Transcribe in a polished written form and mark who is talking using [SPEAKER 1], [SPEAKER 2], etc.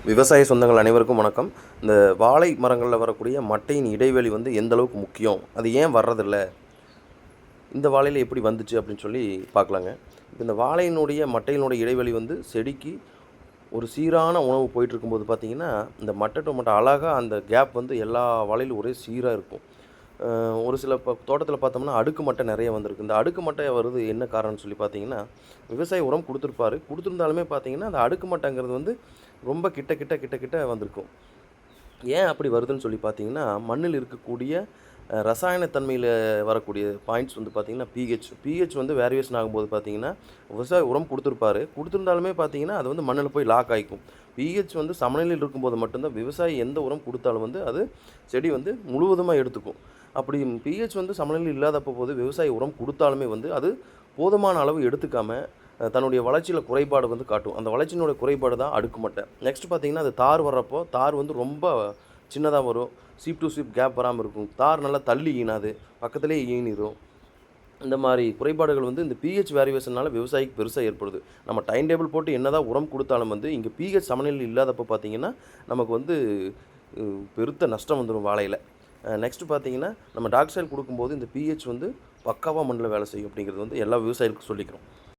[SPEAKER 1] விவசாய சொந்தங்கள் அனைவருக்கும் வணக்கம். இந்த வாழை மரங்களில் வரக்கூடிய மட்டையின் இடைவெளி வந்து எந்த அளவுக்கு முக்கியம், அது ஏன் வர்றதில்ல, இந்த வாழையில் எப்படி வந்துச்சு அப்படின்னு சொல்லி பார்க்கலாங்க. இப்போ இந்த வாழையினுடைய மட்டையினுடைய இடைவெளி வந்து செடிக்கு ஒரு சீரான உணவு போயிட்டுருக்கும்போது பார்த்திங்கன்னா, இந்த மட்டை டு மட்டை அழகாக அந்த கேப் வந்து எல்லா வாழையிலும் ஒரே சீராக இருக்கும். ஒரு சில தோட்டத்தில் பார்த்தோம்னா அடுக்கு மட்டை நிறைய வந்திருக்கு. இந்த அடுக்கு மட்டை வருது என்ன காரணம்னு சொல்லி பார்த்தீங்கன்னா, விவசாயி உரம் கொடுத்துருந்தாலுமே பார்த்தீங்கன்னா, அந்த அடுக்கு மட்டைங்கிறது வந்து ரொம்ப கிட்ட கிட்ட கிட்ட கிட்ட வந்திருக்கும். ஏன் அப்படி வருதுன்னு சொல்லி பார்த்தீங்கன்னா, மண்ணில் இருக்கக்கூடிய ரசாயன தன்மையில வரக்கூடிய பாயிண்ட்ஸ் வந்து பார்த்தீங்கன்னா, பிஹெச் வந்து வேரியேஷன் ஆகும்போது பார்த்தீங்கன்னா, விவசாயி உரம் கொடுத்துருந்தாலுமே பார்த்தீங்கன்னா, அது வந்து மண்ணில் போய் லாக் ஆகிக்கும். பிஹெச் வந்து சமநிலையில் இருக்கும்போது மட்டும்தான் விவசாயி எந்த உரம் கொடுத்தாலும் வந்து அது செடி வந்து முழுவதுமாக எடுத்துக்கும். அப்படி பிஹெச் வந்து சமநிலையில் இல்லாதப்போ விவசாயி உரம் கொடுத்தாலுமே வந்து அது போதுமான அளவு எடுத்துக்காம தன்னுடைய வளர்ச்சியில் குறைபாடு வந்து காட்டும். அந்த வளர்ச்சியினுடைய குறைபாடு தான் அடுக்கு மட்டை. நெக்ஸ்ட் பார்த்தீங்கன்னா, அது தார் வர்றப்போ தார் வந்து ரொம்ப சின்னதாக வரும். சீப் டு சீப் கேப் வராமல் இருக்கும். தார் நல்லா தள்ளி ஈனாது, பக்கத்துலேயே ஈனிரும். இந்த மாதிரி குறைபாடுகள் வந்து இந்த பிஹெச் வேரியேஷனால் விவசாயிக்கு பெருசாக ஏற்படுது. நம்ம டைம் டேபிள் போட்டு என்னதான் உரம் கொடுத்தாலும் வந்து இங்கே பிஹெச் சமநிலை இல்லாதப்போ பார்த்தீங்கன்னா, நமக்கு வந்து பெருத்த நஷ்டம் வந்துடும் வாழையில். நெக்ஸ்ட்டு பார்த்தீங்கன்னா, நம்ம டாக்ஸைல் கொடுக்கும்போது இந்த பிஹெச் வந்து பக்காவாக மண்ணில் வேலை செய்யும் அப்படிங்கிறது வந்து எல்லா விவசாயிகளுக்கும் சொல்லிக்கிறோம்.